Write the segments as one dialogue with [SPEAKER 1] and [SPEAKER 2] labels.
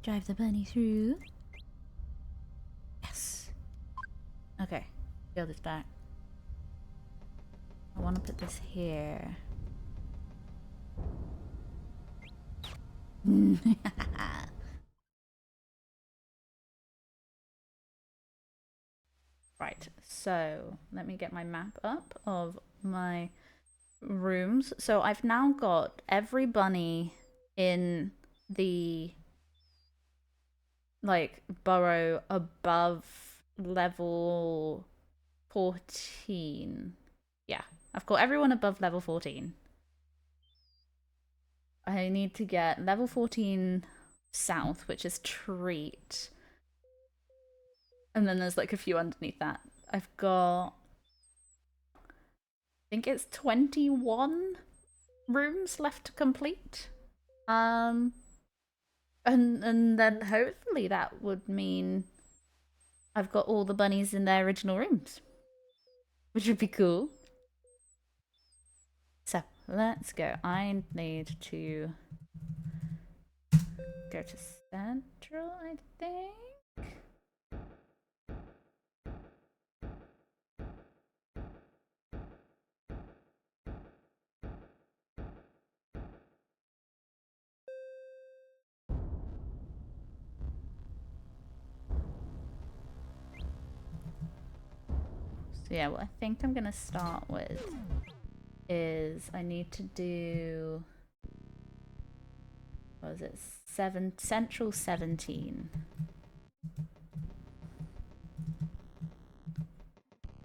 [SPEAKER 1] drive the bunny through. Yes. Okay, build this back. I want to put this here. Right, so let me get my map up of my rooms. So I've now got every bunny in the like burrow above level 14. Yeah, I've got everyone above level 14. I need to get level 14 south, which is treat. And then there's like a few underneath that. I've got, I think it's 21 rooms left to complete. And then hopefully that would mean I've got all the bunnies in their original rooms, which would be cool. So let's go. I need to go to Central, I think. So yeah, what I think I'm gonna start with is I need to do, what was it? Central 17.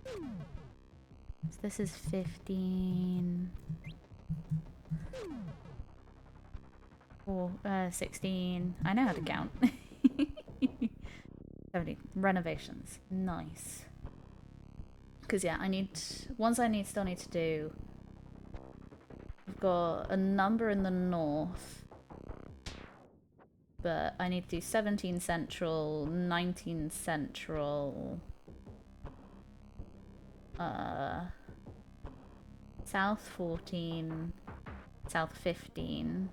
[SPEAKER 1] So this is 15. 16. I know how to count. 70. Renovations. Nice. Because yeah, still need to do. I've got a number in the north. But I need to do 17 central, 19 central, south 14, south 15,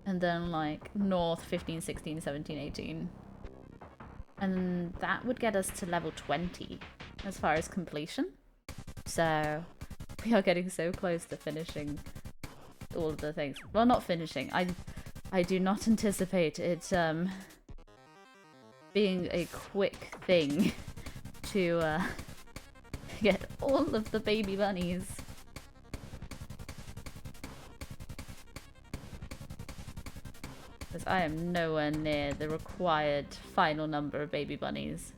[SPEAKER 1] and then like north 15, 16, 17, 18. And that would get us to level 20 as far as completion. So we are getting so close to finishing all of the things. Well, not finishing. I do not anticipate it being a quick thing to get all of the baby bunnies. Because I am nowhere near the required final number of baby bunnies.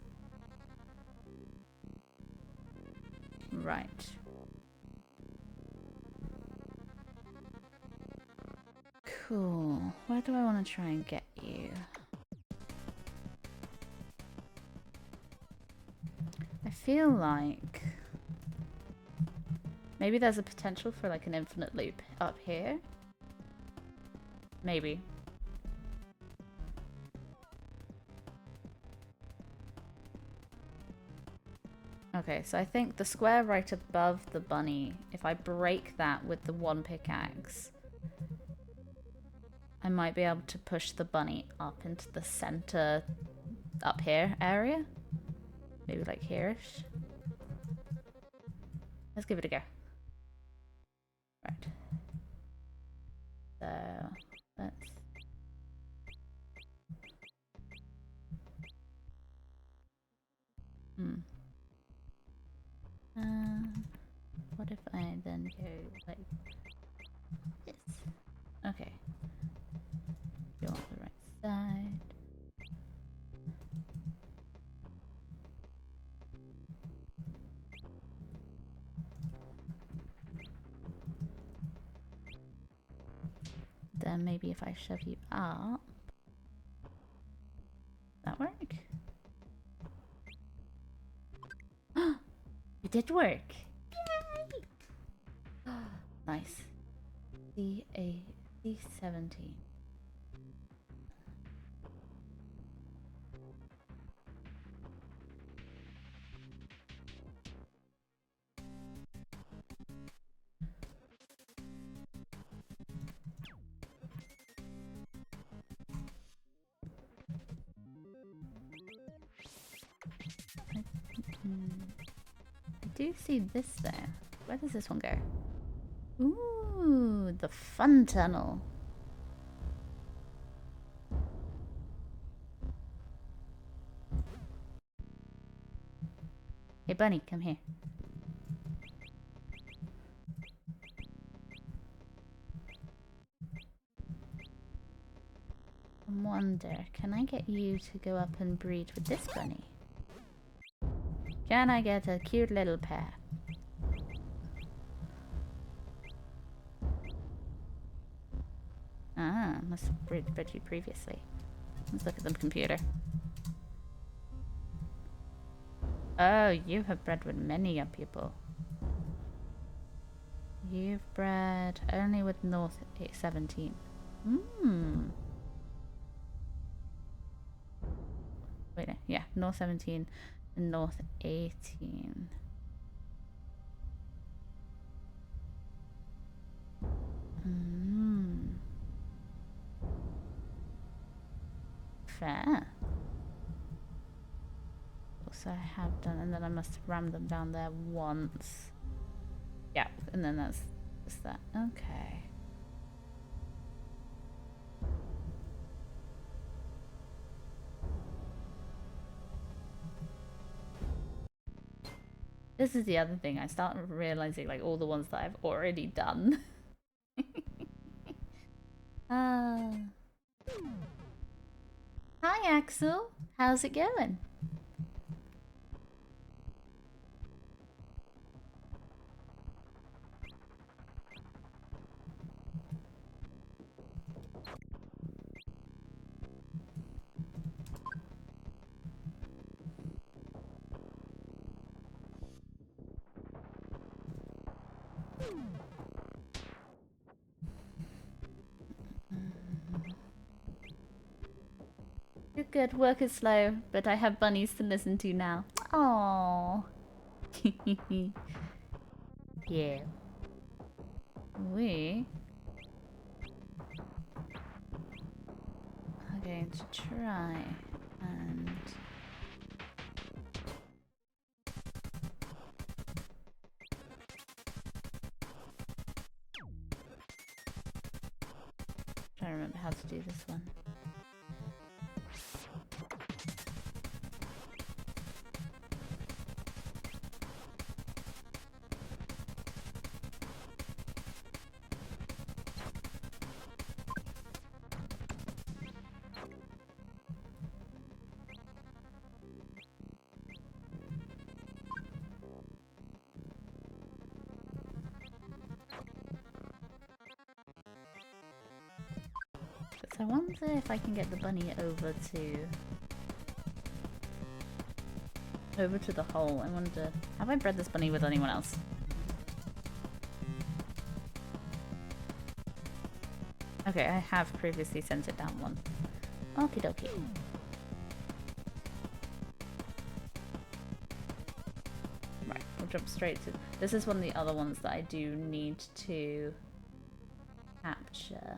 [SPEAKER 1] Right. Cool. Where do I want to try and get you? I feel like maybe there's a potential for like an infinite loop up here. Maybe. Okay, so I think the square right above the bunny, if I break that with the one pickaxe, I might be able to push the bunny up into the center up here area. Maybe like here-ish. Let's give it a go. Right. So, let's... what if I then go like this? Okay. Go on the right side. Then maybe if I shove you up, that work? It did work! Yay! Nice. C17. I do see this there. Where does this one go? Ooh, the fun tunnel. Hey, Bunny, come here. I wonder, can I get you to go up and breed with this bunny? Can I get a cute little pair? Ah, must have bred you previously. Let's look at the computer. Oh, you have bred with many a people. You've bred only with North 17. Hmm. Wait, yeah, North 17 and North 18. Hmm. Fair. Also, I have done, and then I must have rammed them down there once. Yeah, and then that's just that. Okay. This is the other thing. I start realizing like all the ones that I've already done. Hi, Axel. How's it going? You're good. Work is slow, but I have bunnies to listen to now. Aww. Yeah. We are going to try and try to remember how to do this one. So I wonder if I can get the bunny over to the hole. I wonder, have I bred this bunny with anyone else? Okay, I have previously sent it down one. Okie dokie. Right, we'll jump straight to... This is one of the other ones that I do need to capture.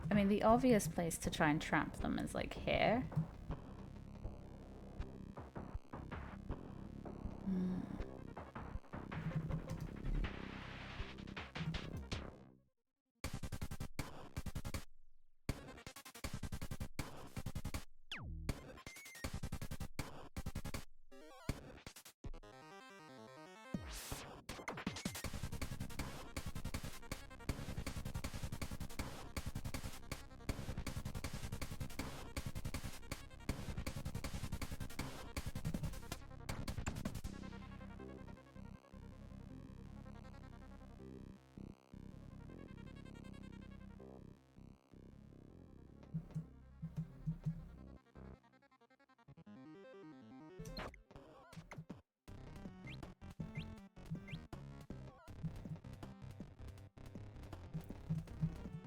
[SPEAKER 1] I mean, the obvious place to try and trap them is like here.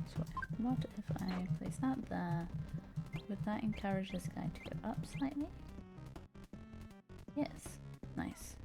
[SPEAKER 1] So what if I place that there? Would that encourage this guy to go up slightly? Yes. Nice.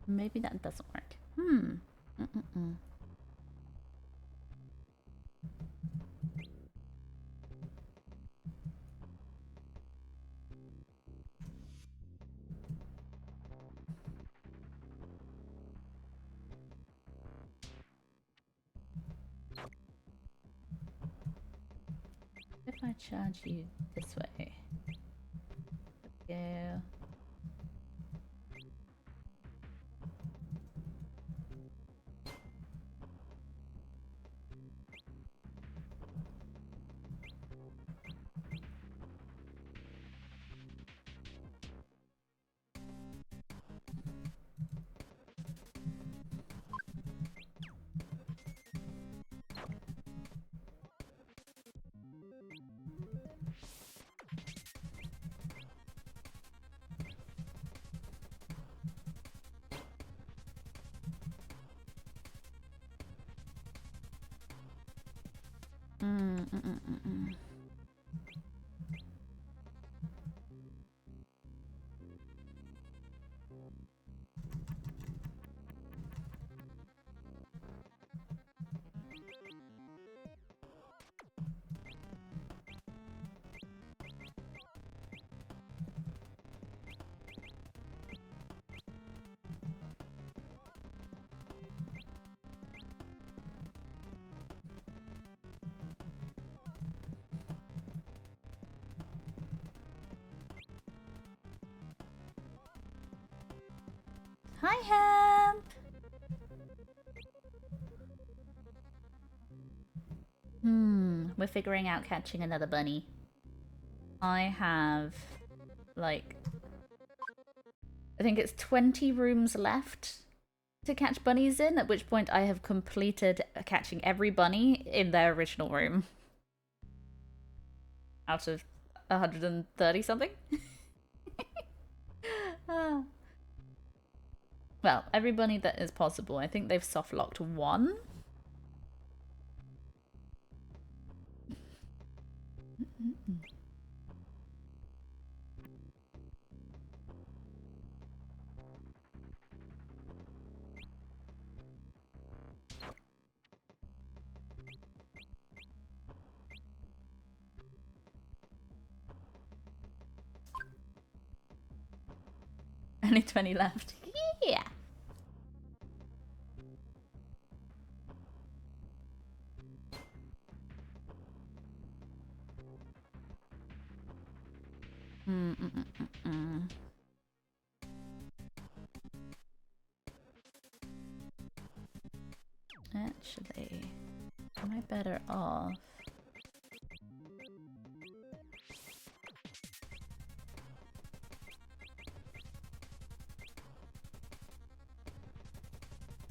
[SPEAKER 1] Maybe that doesn't work. If I charge you this way. Yeah. Hi, Hemp! We're figuring out catching another bunny. I have, like, I think it's 20 rooms left to catch bunnies in, at which point I have completed catching every bunny in their original room. Out of 130 something? Well, every bunny that is possible. I think they've soft locked one. Only 20 left. Yeah. Actually, am I better off?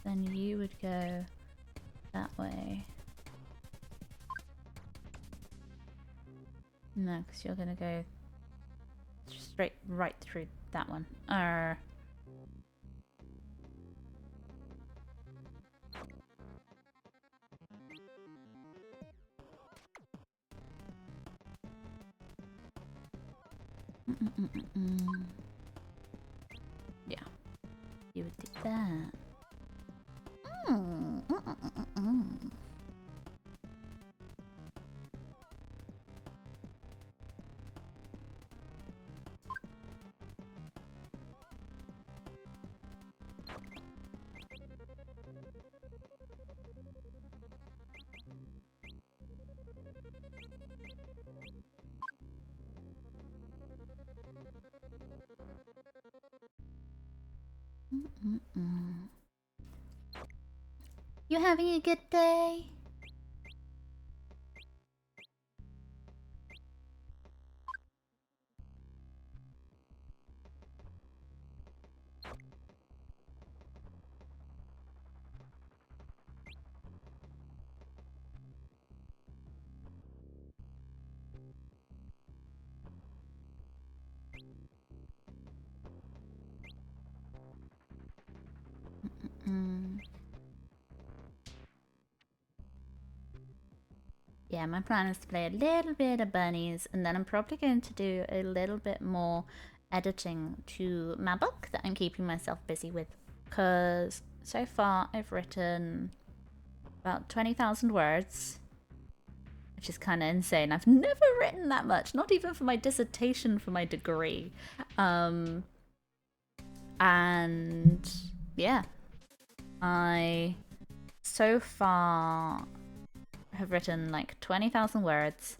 [SPEAKER 1] Then you would go that way. No, because you're gonna go straight right through that one. Yeah, you would do that. You having a good day? Yeah, my plan is to play a little bit of Bunnies, and then I'm probably going to do a little bit more editing to my book that I'm keeping myself busy with. Because so far I've written about 20,000 words, which is kind of insane. I've never written that much, not even for my dissertation for my degree. And yeah, I so far have written like 20,000 words,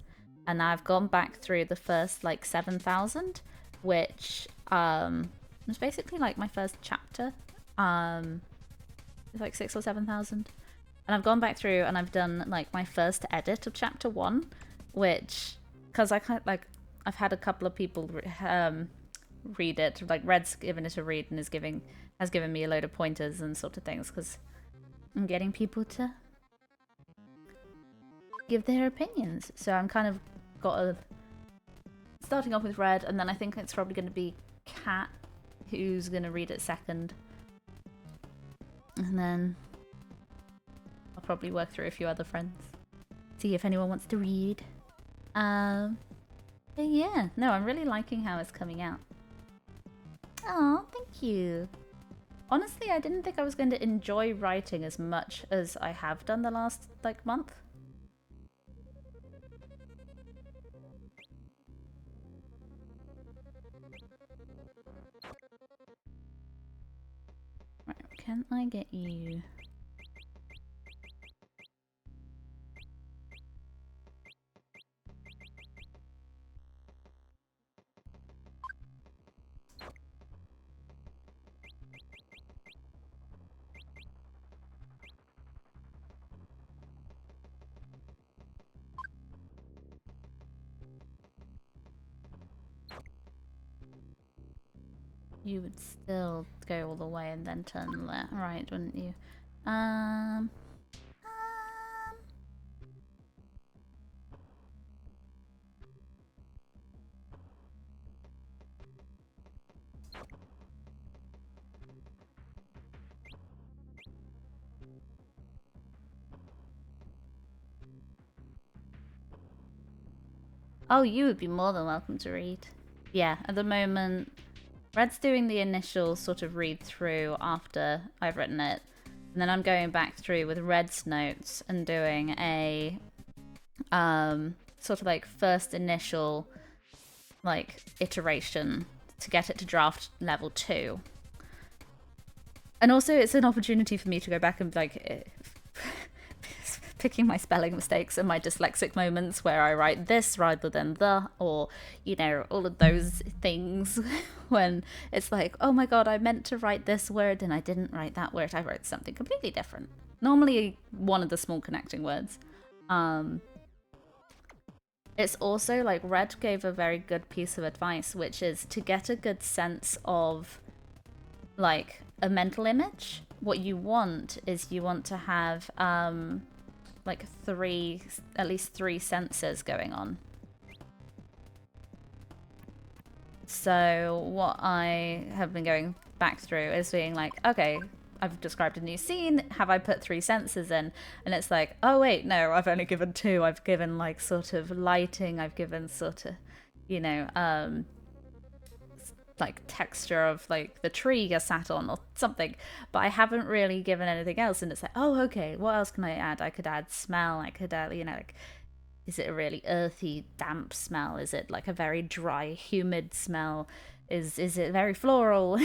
[SPEAKER 1] and I've gone back through the first like 7,000, which was basically like my first chapter. It's like 6 or 7,000, and I've gone back through and I've done like my first edit of chapter 1, which because I kind of like I've had a couple of people read it, like Red's given it a read and has given me a load of pointers and sort of things, because I'm getting people to give their opinions. So I'm kind of starting off with Red, and then I think it's probably going to be Kat who's going to read it second, and then I'll probably work through a few other friends, see if anyone wants to read. But yeah, no, I'm really liking how it's coming out. Oh, thank you. Honestly, I didn't think I was going to enjoy writing as much as I have done the last like month. Right, can I get you? You would still go all the way and then turn left, right, wouldn't you? Oh, you would be more than welcome to read. Yeah, at the moment, Red's doing the initial sort of read through after I've written it, and then I'm going back through with Red's notes and doing a sort of like first initial like iteration to get it to draft level 2. And also it's an opportunity for me to go back and like picking my spelling mistakes and my dyslexic moments where I write this rather than the, or, you know, all of those things when it's like, oh my god, I meant to write this word and I didn't write that word. I wrote something completely different. Normally one of the small connecting words. It's also like Red gave a very good piece of advice, which is to get a good sense of like a mental image. What you want is you want to have like at least three senses going on. So what I have been going back through is being like, okay, I've described a new scene, have I put 3 senses in? And it's like, oh wait, no, I've only given 2. I've given like sort of lighting, I've given sort of, you know, like texture of like the tree you're sat on or something, but I haven't really given anything else. And it's like, oh okay, what else can I add? I could add smell, I could add, you know, like, is it a really earthy damp smell, is it like a very dry humid smell, is it very floral?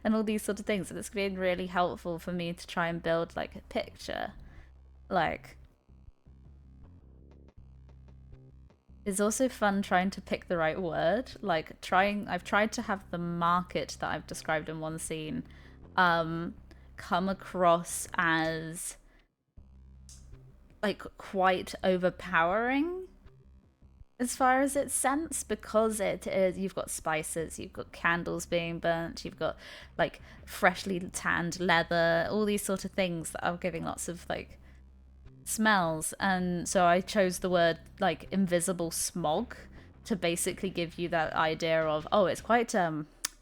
[SPEAKER 1] And all these sort of things. And it's been really helpful for me to try and build like a picture, like It's also fun trying to pick the right word. I've tried to have the market that I've described in one scene come across as like quite overpowering as far as its sense, because it is, you've got spices, you've got candles being burnt, you've got like freshly tanned leather, all these sort of things that are giving lots of like smells. And so I chose the word like invisible smog to basically give you that idea of, oh, it's quite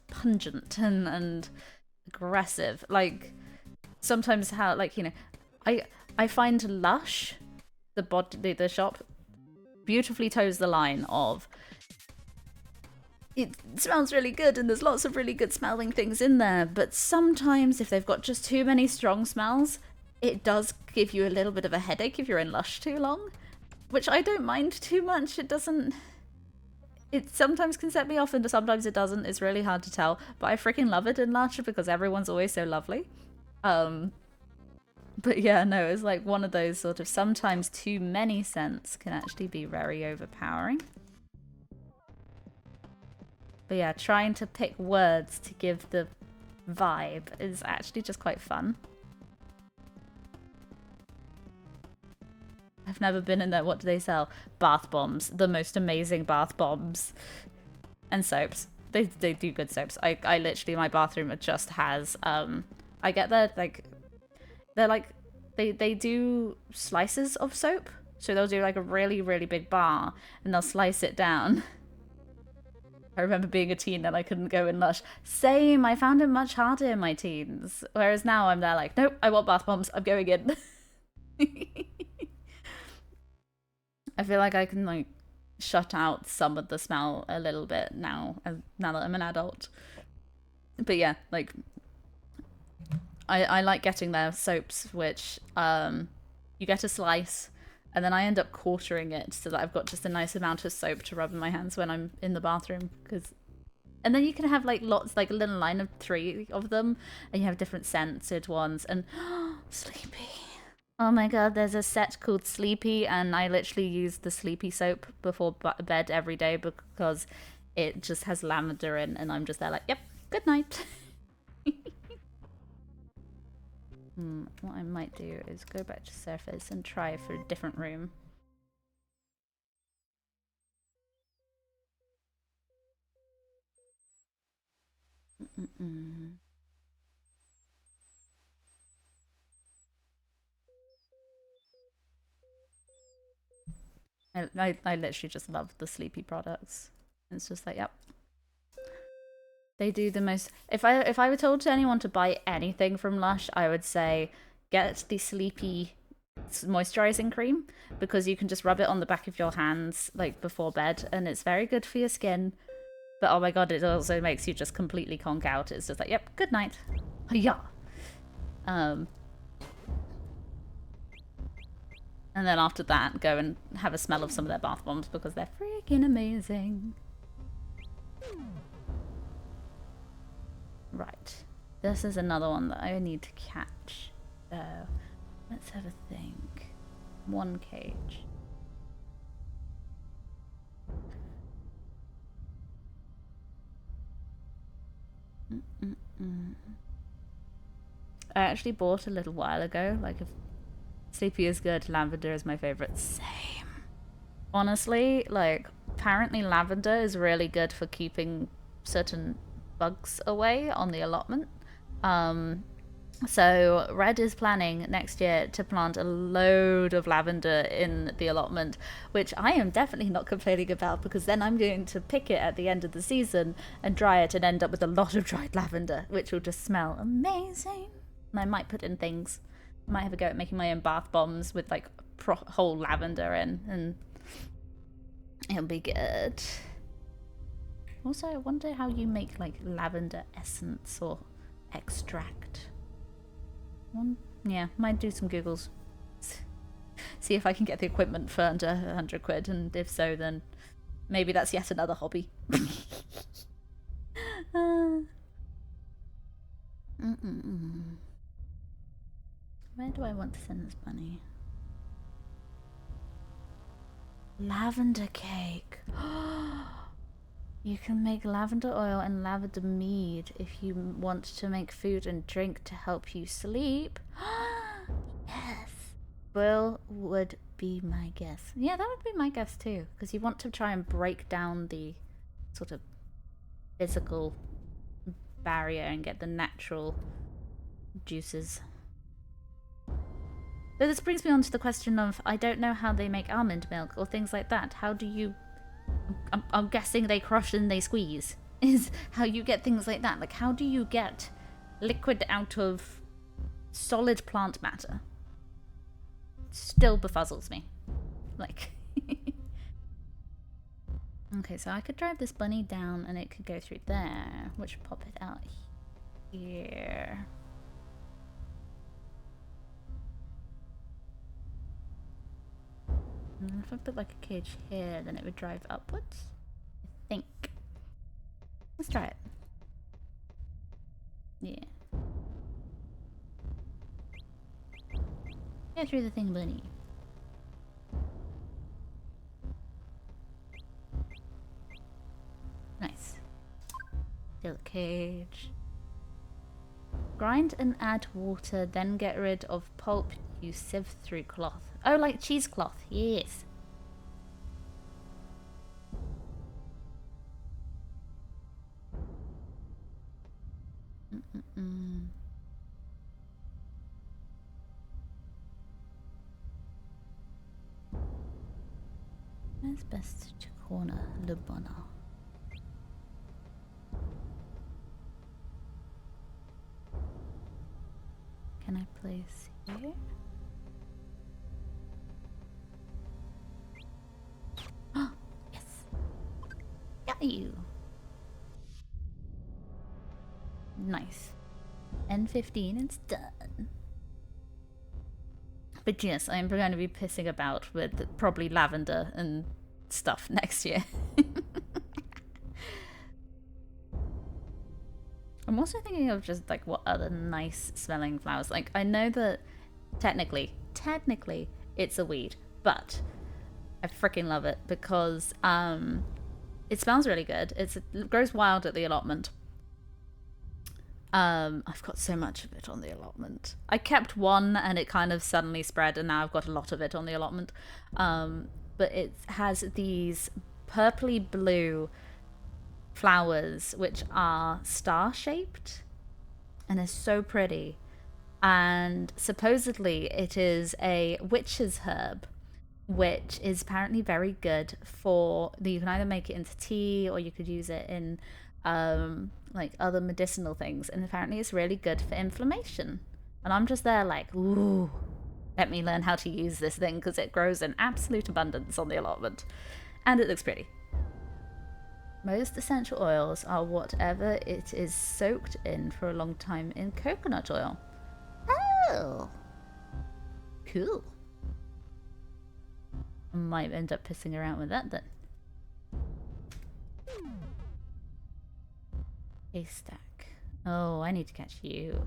[SPEAKER 1] pungent and aggressive. Like sometimes how, like, you know, I find Lush, the shop, beautifully toes the line of it smells really good and there's lots of really good smelling things in there, but sometimes if they've got just too many strong smells, it does give you a little bit of a headache if you're in Lush too long, which I don't mind too much. It doesn't, it sometimes can set me off and sometimes it doesn't. It's really hard to tell, but I freaking love it in Lush because everyone's always so lovely. But yeah, no, it's like one of those sort of, sometimes too many scents can actually be very overpowering. But yeah, trying to pick words to give the vibe is actually just quite fun. I've never been in there. What do they sell? Bath bombs. The most amazing bath bombs. And soaps. They do good soaps. I literally, my bathroom just has, I get their, like, they're like, they do slices of soap. So they'll do like a really, really big bar and they'll slice it down. I remember being a teen and I couldn't go in Lush. Same, I found it much harder in my teens. Whereas now I'm there like, nope, I want bath bombs, I'm going in. I feel like I can like shut out some of the smell a little bit now that I'm an adult. But yeah, like I like getting their soaps, which you get a slice and then I end up quartering it so that I've got just a nice amount of soap to rub in my hands when I'm in the bathroom. And then you can have like lots, like a little line of 3 of them, and you have different scented ones. And Sleepy. Oh my god, there's a set called Sleepy, and I literally use the Sleepy soap before bed every day because it just has lavender in, and I'm just there like, yep, good night. What I might do is go back to surface and try for a different room. I literally just love the Sleepy products. It's just like, yep. They do the most. If I were told to anyone to buy anything from Lush, I would say get the Sleepy moisturizing cream, because you can just rub it on the back of your hands like before bed and it's very good for your skin. But oh my god, it also makes you just completely conk out. It's just like, yep, good night. Yeah. And then after that, go and have a smell of some of their bath bombs because they're freaking amazing. Right. This is another one that I need to catch. So, let's have a think. 1 cage. I actually bought a little while ago, like, if Sleepy is good, lavender is my favorite. Same. Honestly, like, apparently lavender is really good for keeping certain bugs away on the allotment. So Red is planning next year to plant a load of lavender in the allotment, which I am definitely not complaining about, because then I'm going to pick it at the end of the season and dry it and end up with a lot of dried lavender, which will just smell amazing. And I might put in things. I might have a go at making my own bath bombs with like whole lavender in, and it'll be good. Also, I wonder how you make like lavender essence or extract. Yeah, might do some Googles. See if I can get the equipment for under 100 quid, and if so, then maybe that's yet another hobby. Where do I want to send this bunny? Lavender cake. You can make lavender oil and lavender mead if you want to make food and drink to help you sleep. Yes. Will would be my guess. Yeah, that would be my guess too, because you want to try and break down the sort of physical barrier and get the natural juices. So this brings me on to the question of, I don't know how they make almond milk or things like that. How do you... I'm guessing they crush and they squeeze, is how you get things like that. Like, how do you get liquid out of solid plant matter? Still befuzzles me. Like... Okay, so I could drive this bunny down and it could go through there, which would pop it out here. And if I put like a cage here, then it would drive upwards, I think. Let's try it. Yeah. Get through the thing, bunny. Nice. Fill the cage. Grind and add water, then get rid of pulp. You sieve through cloth. Oh, like cheesecloth. Yes. Where's best to corner Le Bonheur? Can I place here? Oh, yes. Got you. Nice. N15, it's done. But yes, I'm going to be pissing about with probably lavender and stuff next year. I'm also thinking of just like what other nice smelling flowers. Like, I know that technically it's a weed, but I freaking love it because it smells really good. It grows wild at the allotment. I've got so much of it on the allotment. I kept one and it kind of suddenly spread and now I've got a lot of it on the allotment. But it has these purpley blue flowers which are star-shaped and are so pretty. And supposedly it is a witch's herb, which is apparently very good for... You can either make it into tea or you could use it in... like other medicinal things, and apparently it's really good for inflammation. And I'm just there like, ooh, let me learn how to use this thing because it grows in absolute abundance on the allotment and it looks pretty. Most essential oils are whatever it is soaked in for a long time in coconut oil. Oh, cool. I might end up pissing around with that then. Haystack. Oh, I need to catch you.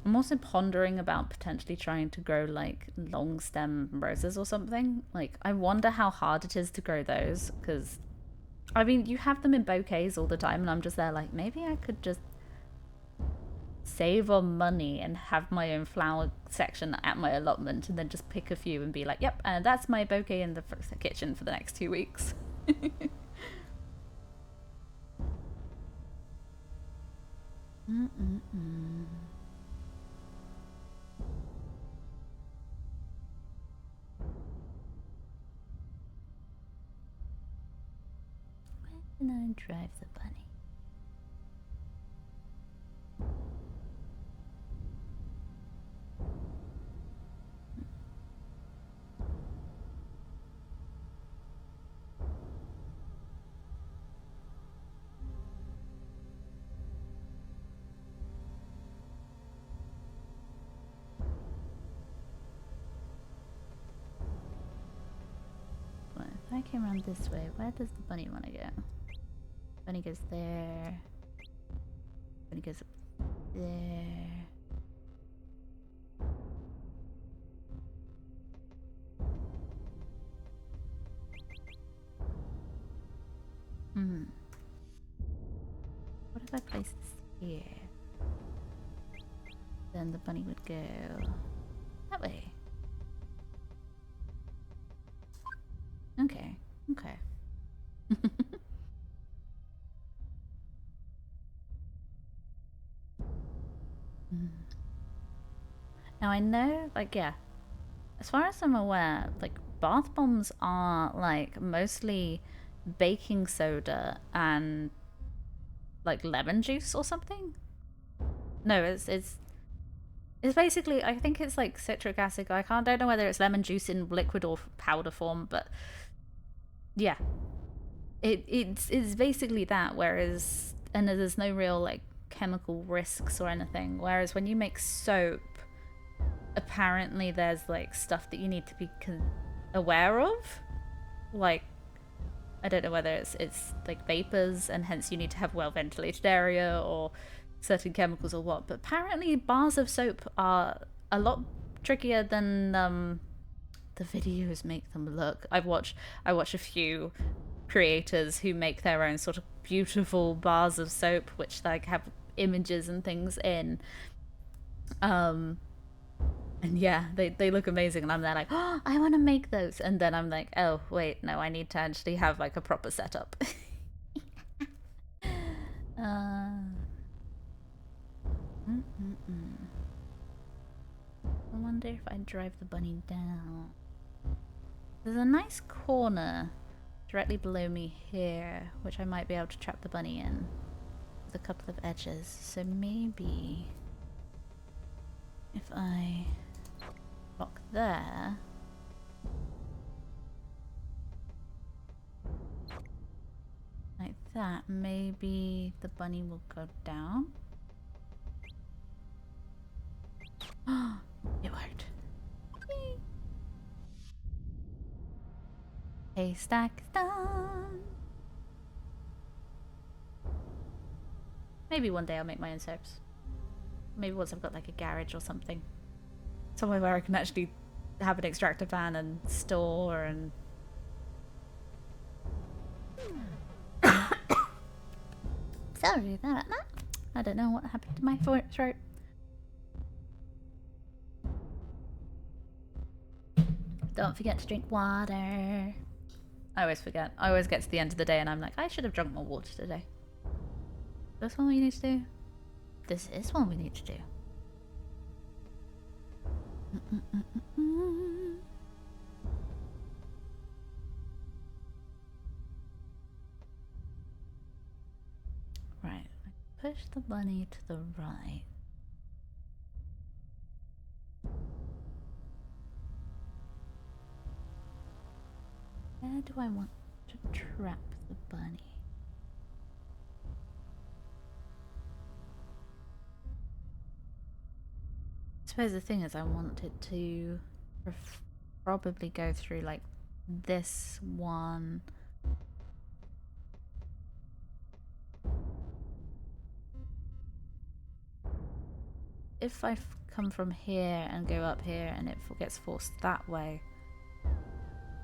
[SPEAKER 1] I'm also pondering about potentially trying to grow like long stem roses or something. Like, I wonder how hard it is to grow those, because I mean, you have them in bouquets all the time and I'm just there like, maybe I could just save on money and have my own flower section at my allotment and then just pick a few and be like, yep, and that's my bouquet in the kitchen for the next 2 weeks. Where can I drive the bunny? If I came around this way, where does the bunny want to go? Bunny goes there. Bunny goes up there. What if I place this here? Then the bunny would go that way. Okay, okay. Now I know, like, yeah, as far as I'm aware, like, bath bombs are, like, mostly baking soda and, like, lemon juice or something? No, it's basically, I think it's, like, citric acid. I don't know whether it's lemon juice in liquid or powder form, but yeah. It's basically that, whereas, and there's no real, like, chemical risks or anything, whereas when you make soap, apparently there's, like, stuff that you need to be aware of, like, I don't know whether it's like vapors and hence you need to have well ventilated area or certain chemicals or what, but apparently bars of soap are a lot trickier than the videos make them look. I watch a few creators who make their own sort of beautiful bars of soap which, like, have images and things in, and yeah, they look amazing, and I'm there like, oh, I want to make those, and then I'm like, oh wait, no, I need to actually have, like, a proper setup. I wonder if I drive the bunny down. There's a nice corner directly below me here, which I might be able to trap the bunny in with a couple of edges. So maybe if I block there, like that, maybe the bunny will go down. It worked. Haystack is done. Maybe one day I'll make my own soaps. Maybe once I've got, like, a garage or something. Somewhere where I can actually have an extractor fan and store and... Sorry about that. I don't know what happened to my throat. Don't forget to drink water. I always forget. I always get to the end of the day and I'm like, I should have drunk more water today. This one we need to do? This is one we need to do. Right, push the bunny to the right. Where do I want to trap the bunny? I suppose the thing is I want it to probably go through, like, this one. If I come from here and go up here and it gets forced that way,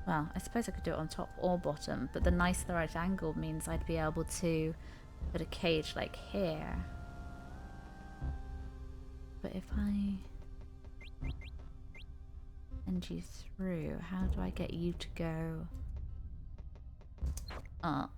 [SPEAKER 1] well, I suppose I could do it on top or bottom, but the nice right angle means I'd be able to put a cage, like, here. But if I send you through, how do I get you to go up?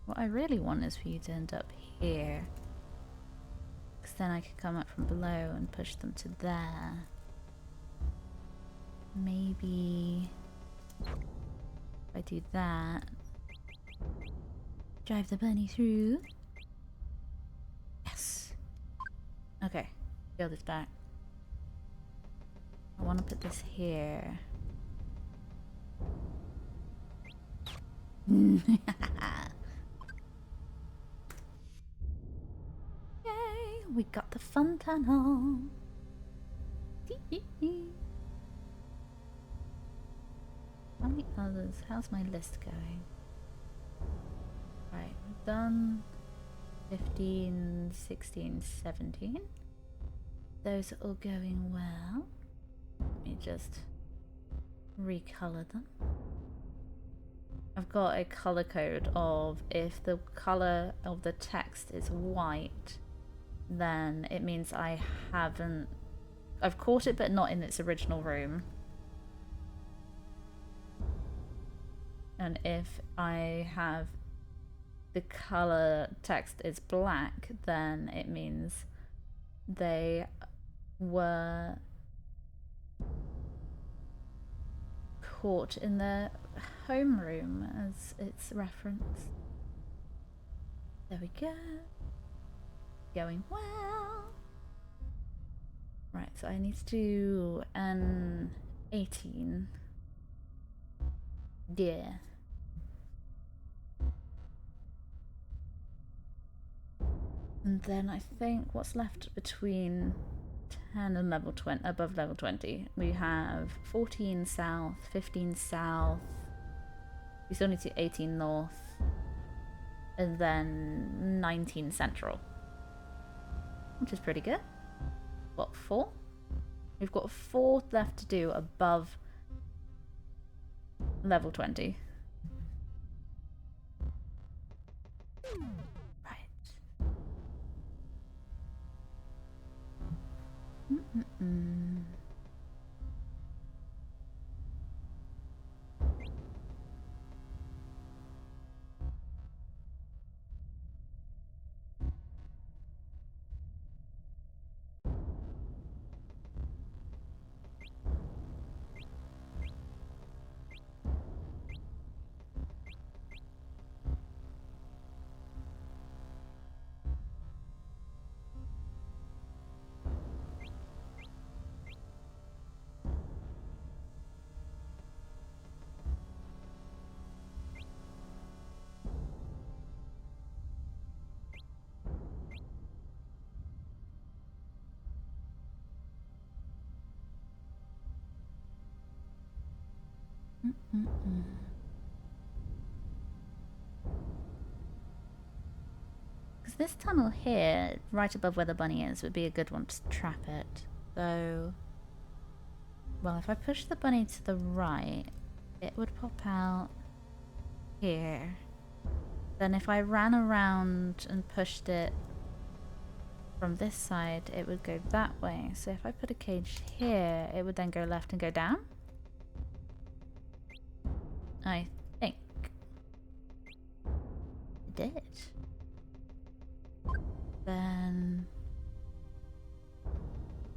[SPEAKER 1] What I really want is for you to end up here, because then I could come up from below and push them to there. Maybe if I do that, Drive the bunny through. Yes. Okay. Build this back. I want to put this here. Yay! We got the fun tunnel. How many others? How's my list going? Right, we've done 15, 16, 17. Those are all going well. Let me just recolor them. I've got a color code of if the color of the text is white, then it means I've caught it but not in its original room. And if I have the color text is black, then it means they were caught in their homeroom as its reference. There we go. Going well. Right, so I need to do an 18. Yeah. And then I think what's left between 10 and level 20, above level 20, we have 14 south, 15 south, we still need to 18 north, and then 19 central, which is pretty good. What, 4? We've got 4 left to do above level 20. Because this tunnel here, right above where the bunny is, would be a good one to trap it. So, well, if I push the bunny to the right, it would pop out here. Then if I ran around and pushed it from this side, it would go that way. So if I put a cage here, it would then go left and go down. I think it did. Then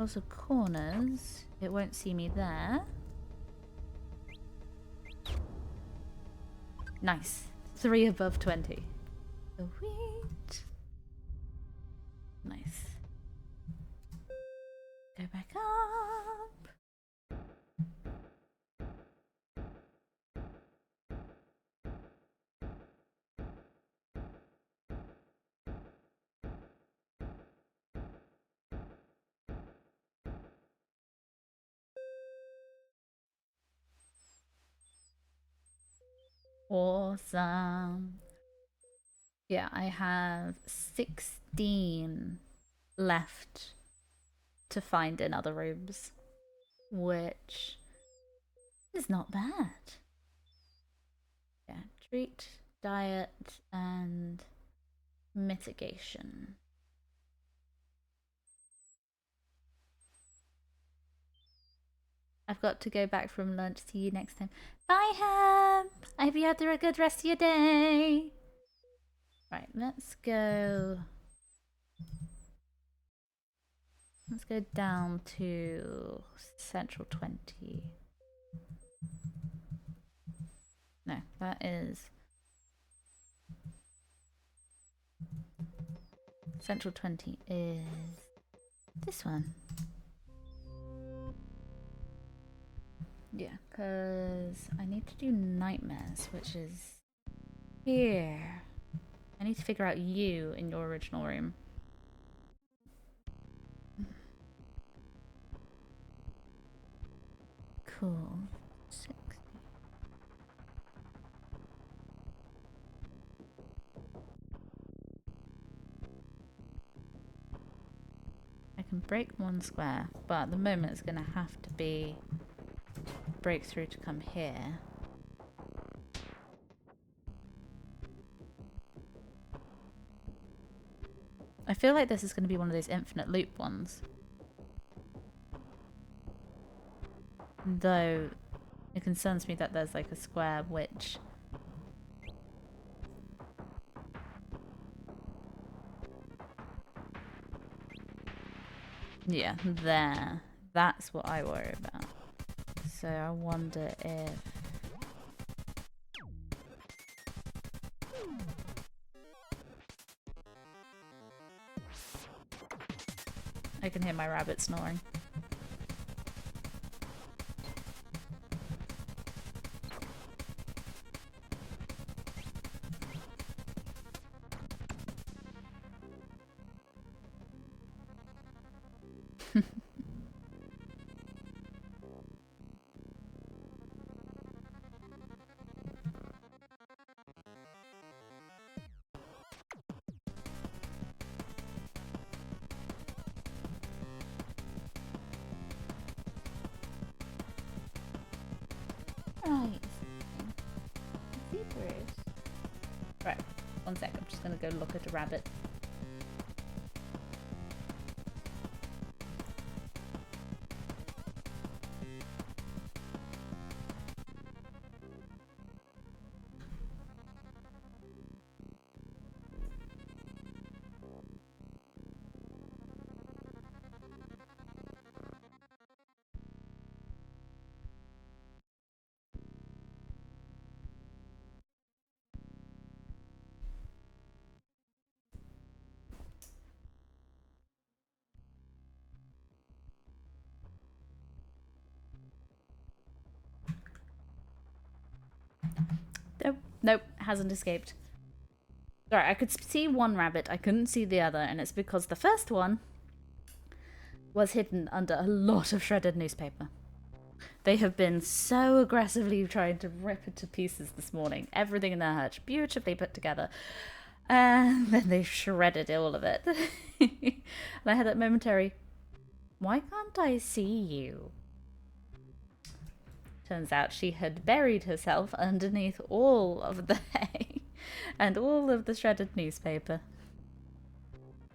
[SPEAKER 1] also corners, it won't see me there. Nice. 3 above 20. Sweet. Nice. Go back up. Awesome. Yeah, I have 16 left to find in other rooms, which is not bad. Yeah, treat, diet, and mitigation. I've got to go back from lunch. See you next time. Bye, Ham! I hope you had a good rest of your day. Right, let's go. Let's go down to Central 20. No, that is Central 20 is this one. Yeah, because I need to do nightmares, which is here. I need to figure out you in your original room. Cool. 60. I can break one square, but at the moment it's going to have to be breakthrough to come here. I feel like this is going to be one of those infinite loop ones. Though it concerns me that there's like a square which... Yeah, there. That's what I worry about. So I wonder if... I can hear my rabbit snoring. Right. See Bruce. Right, one sec, I'm just gonna go look at a rabbit. Nope, hasn't escaped. Sorry, I could see one rabbit, I couldn't see the other, and it's because the first one was hidden under a lot of shredded newspaper. They have been so aggressively trying to rip it to pieces this morning. Everything in their hutch, beautifully put together. And then they shredded all of it. And I had that momentary, why can't I see you? Turns out she had buried herself underneath all of the hay and all of the shredded newspaper.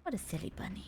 [SPEAKER 1] What a silly bunny.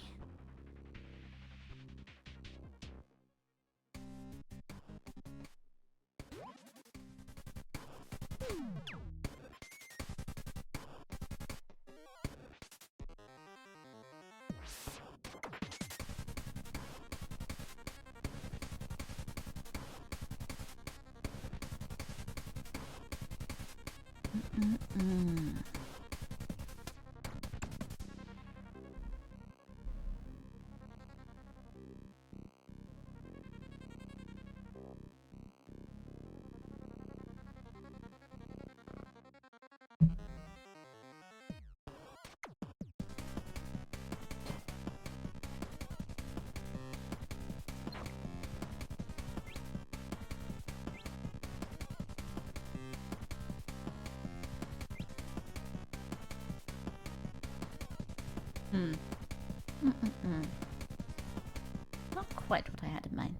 [SPEAKER 1] Not quite what I had in mind.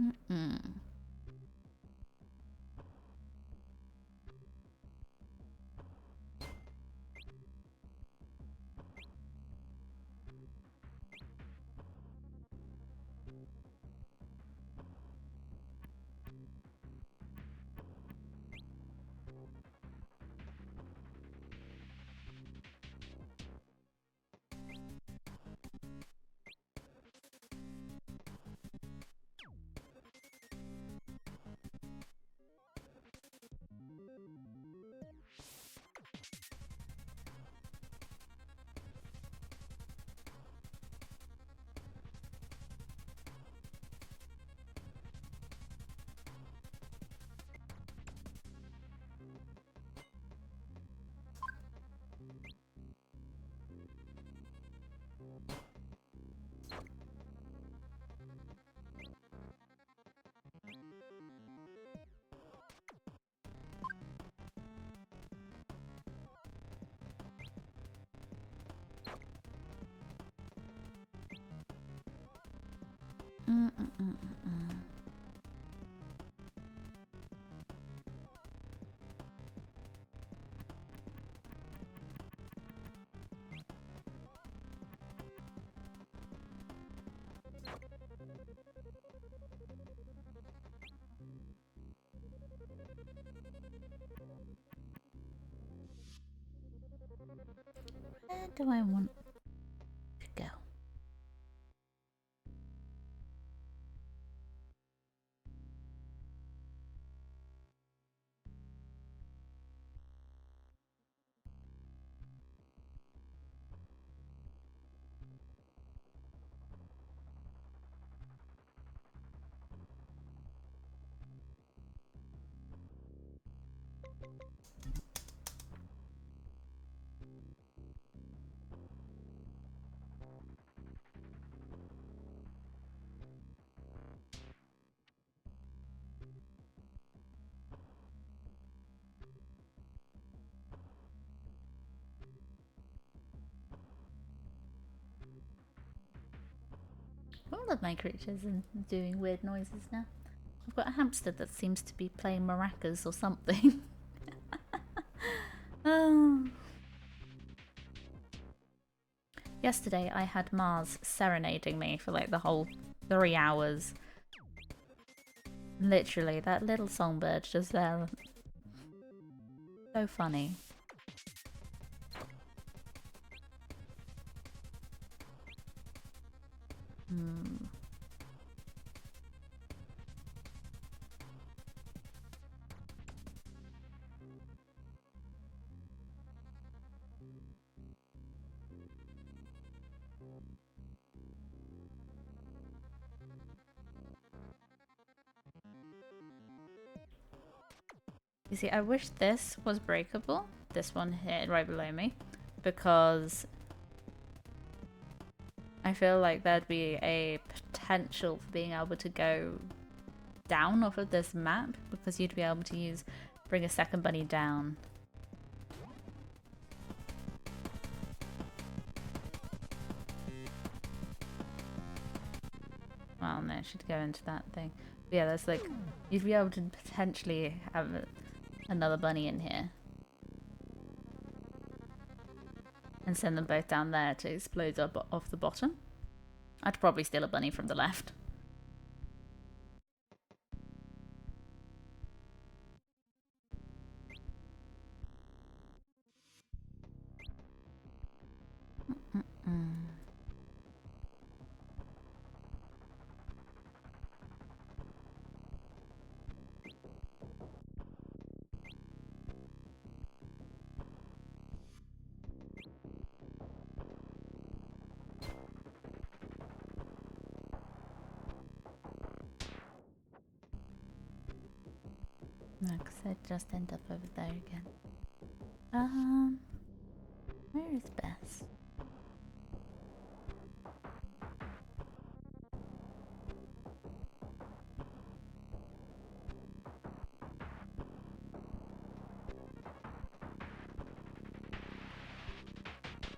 [SPEAKER 1] Mm-mm. Mm-mm-mm-mm. Where do I want to go? All of my creatures are doing weird noises now. I've got a hamster that seems to be playing maracas or something. Oh. Yesterday I had Mars serenading me for like the whole 3 hours. Literally, that little songbird just there. So funny. Hmm. You see, I wish this was breakable. This one here, right below me. Because I feel like there'd be a potential for being able to go down off of this map. Because you'd be able to bring a second bunny down. Well, no, it should go into that thing. But yeah, there's like, you'd be able to potentially have another bunny in here. And send them both down there to explode up off the bottom. I'd probably steal a bunny from the left. No, because I'd just end up over there again. Where is Bess?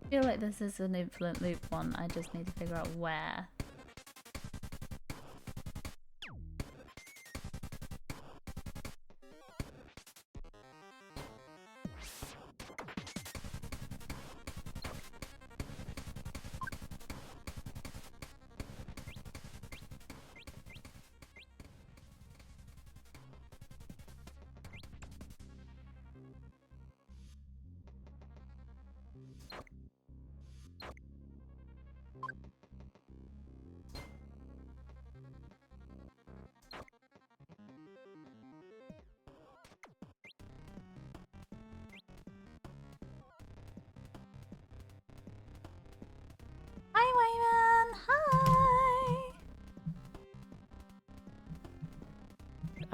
[SPEAKER 1] I feel like this is an infinite loop one. I just need to figure out where.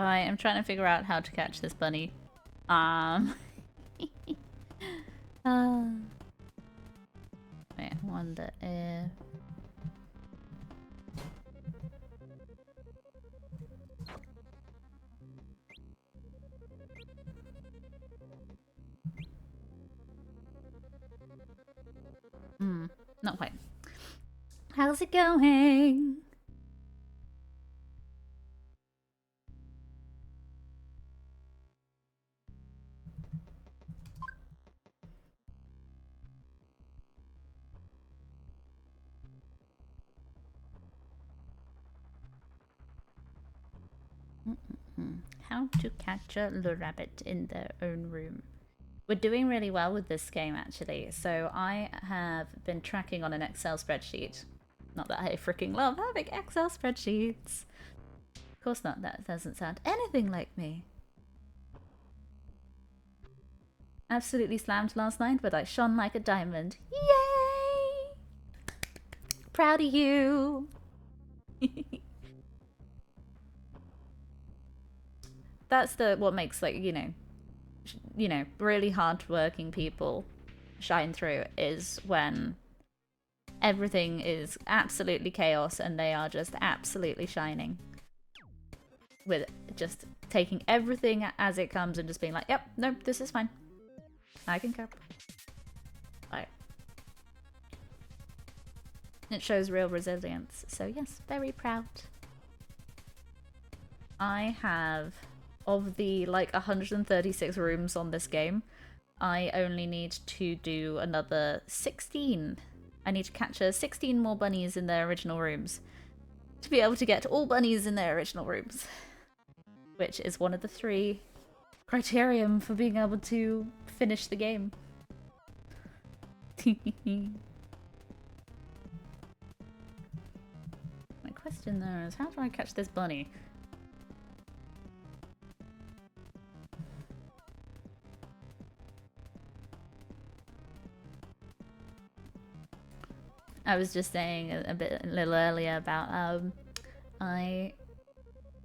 [SPEAKER 1] I am trying to figure out how to catch this bunny. Uh, wait, I wonder if... not quite. How's it going? How to catch a rabbit in their own room. We're doing really well with this game, actually. So I have been tracking on an Excel spreadsheet. Not that I freaking love having Excel spreadsheets. Of course not, that doesn't sound anything like me. Absolutely slammed last night, but I shone like a diamond. Yay! Proud of you! That's what makes, like, you know, really hard-working people shine through, is when everything is absolutely chaos and they are just absolutely shining. With just taking everything as it comes and just being like, yep, nope, this is fine. I can cope. Right. It shows real resilience. So yes, very proud. I have, of the like 136 rooms on this game, I only need to do another 16. I need to capture 16 more bunnies in their original rooms to be able to get all bunnies in their original rooms, which is one of the 3 criterion for being able to finish the game. My question there is, how do I catch this bunny? I was just saying a little earlier about I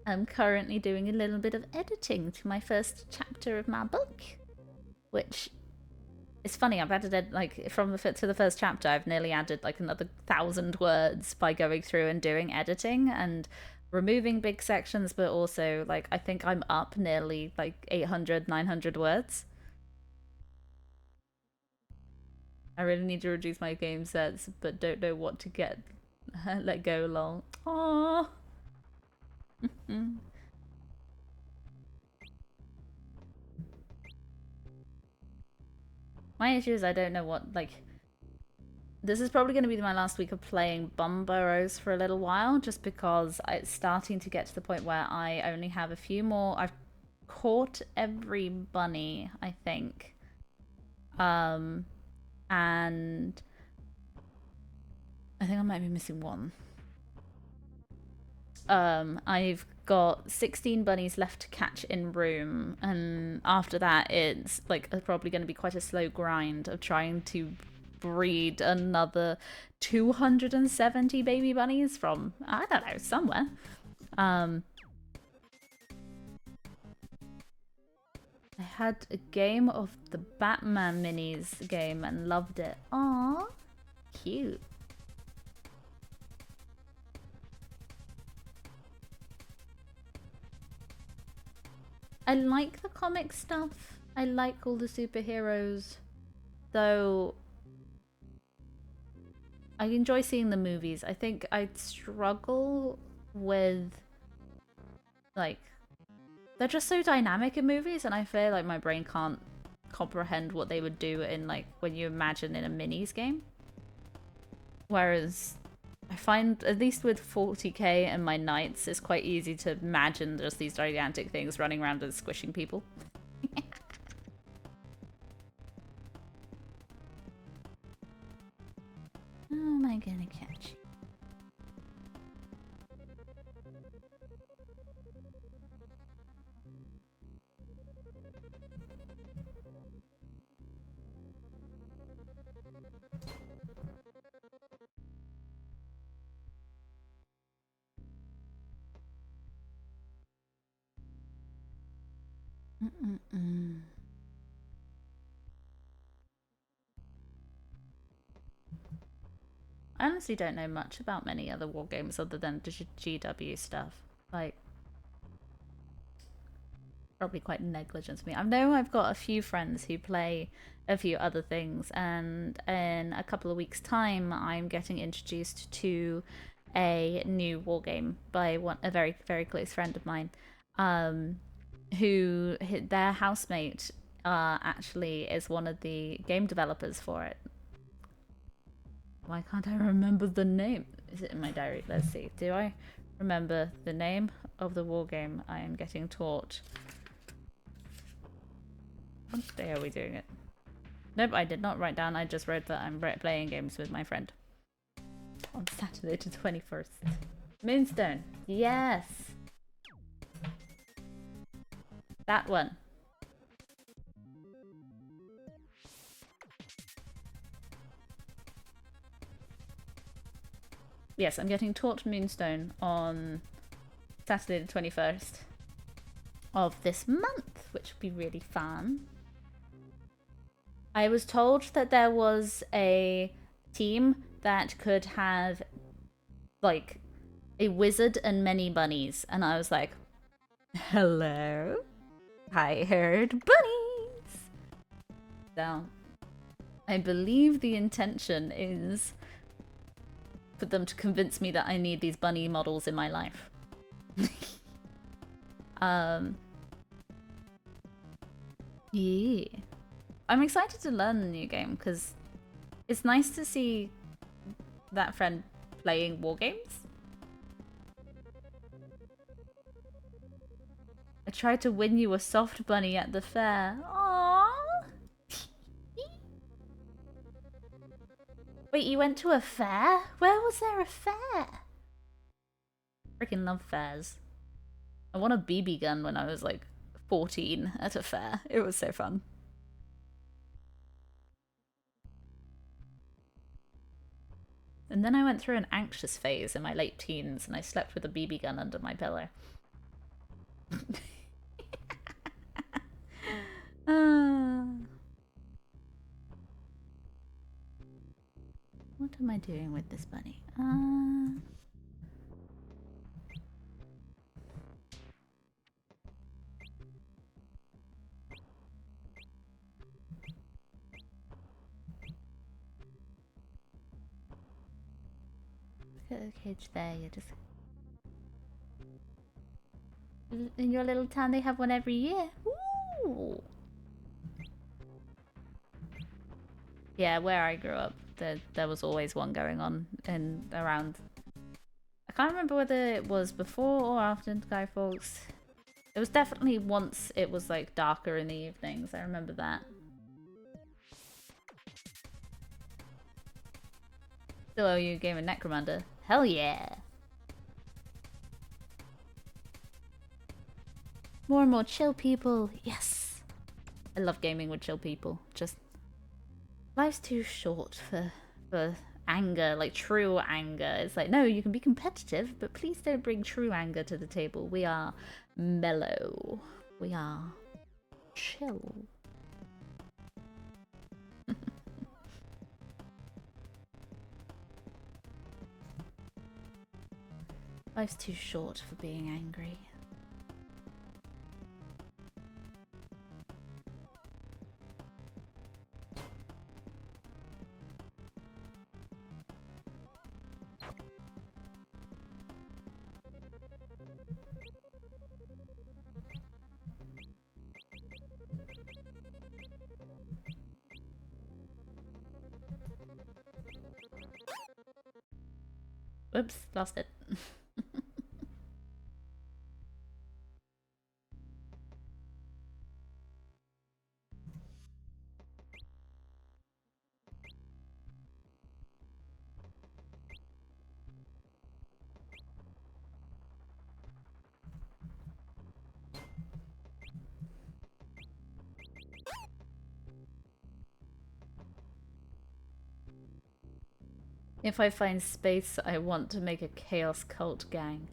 [SPEAKER 1] am currently doing a little bit of editing to my first chapter of my book, which is funny. I've added like to the first chapter. I've nearly added like another 1,000 words by going through and doing editing and removing big sections, but also like I think I'm up nearly like 800, 900 words. I really need to reduce my game sets, but don't know what to get. Let go long. Aww. My issue is I don't know what, like... This is probably going to be my last week of playing Burrows for a little while, just because it's starting to get to the point where I only have a few more. I've caught every bunny, I think. And I think I might be missing one. I've got 16 bunnies left to catch in room, and after that it's like probably going to be quite a slow grind of trying to breed another 270 baby bunnies from, I don't know, somewhere. I had a game of the Batman minis game and loved it. Aww, cute. I like the comic stuff. I like all the superheroes, though I enjoy seeing the movies. I think I'd struggle with, like, they're just so dynamic in movies, and I feel like my brain can't comprehend what they would do in, like, when you imagine in a minis game. Whereas I find, at least with 40k and my knights, it's quite easy to imagine just these gigantic things running around and squishing people. How am I gonna catch you? Mm-mm-mm. I honestly don't know much about many other war games other than the GW stuff. Like, probably quite negligent of me. I know I've got a few friends who play a few other things, and in a couple of weeks' time, I'm getting introduced to a new war game by a very very close friend of mine, who their housemate actually is one of the game developers for it. Why can't I remember the name? Is it in my diary? Let's see. Do I remember the name of the war game I am getting taught? What day are we doing it? Nope, I did not write down. I just wrote that I'm playing games with my friend on Saturday the 21st. Moonstone. Yes. That one. Yes, I'm getting taught Moonstone on Saturday the 21st of this month, which will be really fun. I was told that there was a team that could have, like, a wizard and many bunnies, and I was like, hello? I heard bunnies! So, I believe the intention is for them to convince me that I need these bunny models in my life. Yeah. I'm excited to learn the new game because it's nice to see that friend playing war games. I tried to win you a soft bunny at the fair. Aww. Wait, you went to a fair? Where was there a fair? Freaking love fairs. I won a BB gun when I was like 14 at a fair. It was so fun. And then I went through an anxious phase in my late teens and I slept with a BB gun under my pillow. What am I doing with this bunny? Look at the cage there, you're just... In your little town they have one every year. Ooh. Yeah, where I grew up, there was always one going on in around... I can't remember whether it was before or after Guy Fawkes. It was definitely once it was like darker in the evenings, I remember that. Still owe you a game of Necromunda. Hell yeah! More and more chill people, yes! I love gaming with chill people, just... Life's too short for anger, like true anger. It's like, no, you can be competitive, but please don't bring true anger to the table. We are mellow. We are chill. Life's too short for being angry. Oops, lost it. If I find space, I want to make a chaos cult gang.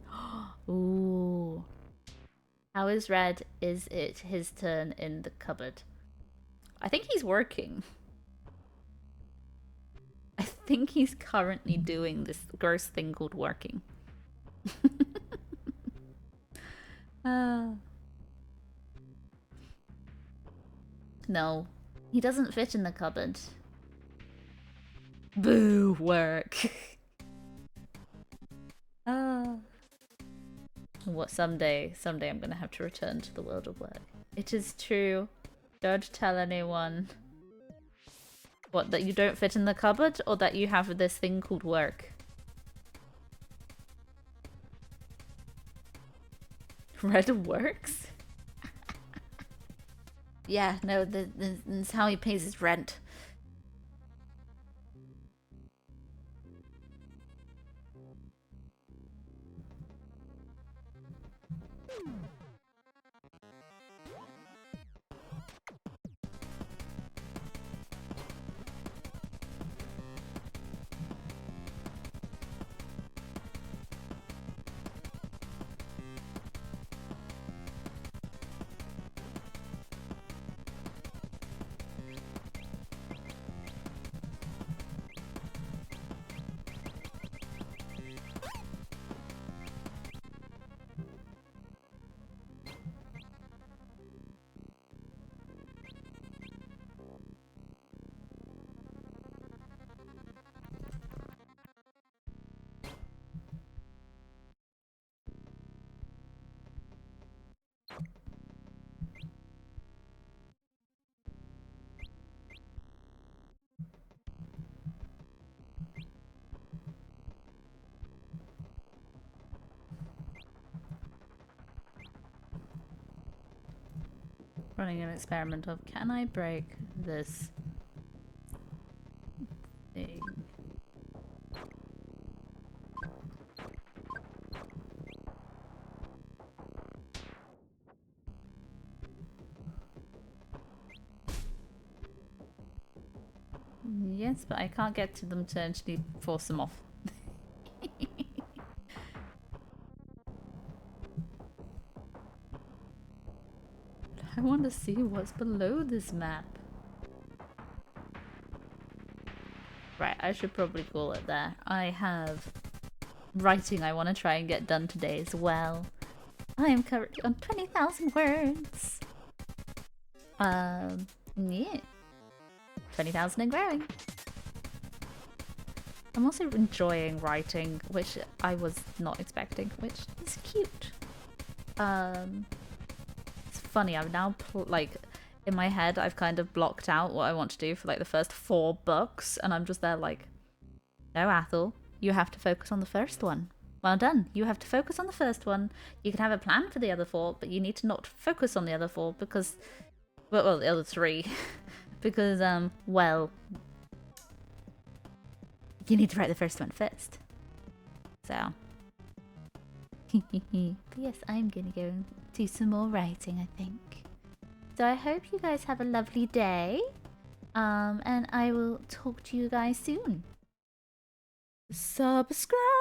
[SPEAKER 1] Ooh. How is Red? Is it his turn in the cupboard? I think he's working. I think he's currently doing this gross thing called working. No, he doesn't fit in the cupboard. Boo, work. What someday I'm gonna have to return to the world of work. It is true. Don't tell anyone. What, that you don't fit in the cupboard, or that you have this thing called work? Red works? Yeah, no, this is how he pays his rent. Running an experiment of, can I break this thing? Yes, but I can't get to them to actually force them off. I want to see what's below this map. Right, I should probably call it there. I have writing I want to try and get done today as well. I am currently on 20,000 words. Yeah. 20,000 and growing. I'm also enjoying writing, which I was not expecting, which is cute. It's funny, I've now, like, in my head, I've kind of blocked out what I want to do for, like, the first 4 books, and I'm just there like, no, Athel, you have to focus on the first one. Well done, you have to focus on the first one. You can have a plan for the other 4, but you need to not focus on the other 4 because, well, the other 3, because, well, you need to write the first one first. So. But yes, I'm gonna go do some more writing, I think. So I hope you guys have a lovely day. And I will talk to you guys soon. Subscribe!